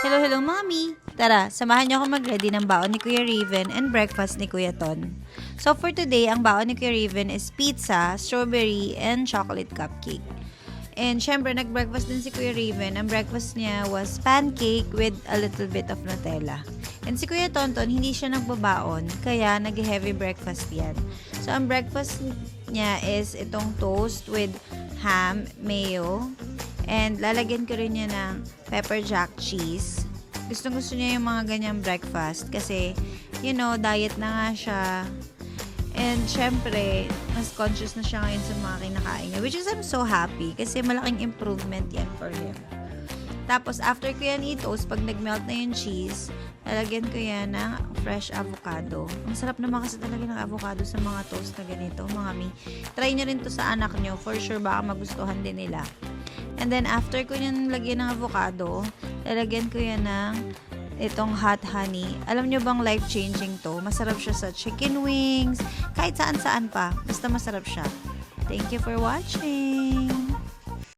Hello, hello, Mommy! Tara, samahan niyo ako mag-ready ng baon ni Kuya Raven and breakfast ni Kuya Ton. So, for today, ang baon ni Kuya Raven is pizza, strawberry, and chocolate cupcake. And syempre, nag-breakfast din si Kuya Raven. Ang breakfast niya was pancake with a little bit of Nutella. And si Kuya Tonton, hindi siya nagbabaon, kaya nag-heavy breakfast yan. So, ang breakfast niya is itong toast with ham, mayo, and lalagyan ko rin niya ng pepper jack cheese. Gusto niya yung mga ganyang breakfast kasi, diet na nga siya. And syempre, mas conscious na siya ngayon sa mga kinakain niya. Which is, I'm so happy kasi malaking improvement yan for him. Tapos, after ko yan i-toast, pag nag-melt na yung cheese, lalagyan ko yan ng fresh avocado. Ang sarap naman kasi talaga ng avocado sa mga toast na ganito, mga mi. Try nyo rin to sa anak nyo. For sure, baka magustuhan din nila. And then, after ko yan lagyan ng avocado, lalagyan ko yan ng itong hot honey. Alam nyo bang life-changing to? Masarap siya sa chicken wings, kahit saan-saan pa. Basta masarap siya. Thank you for watching!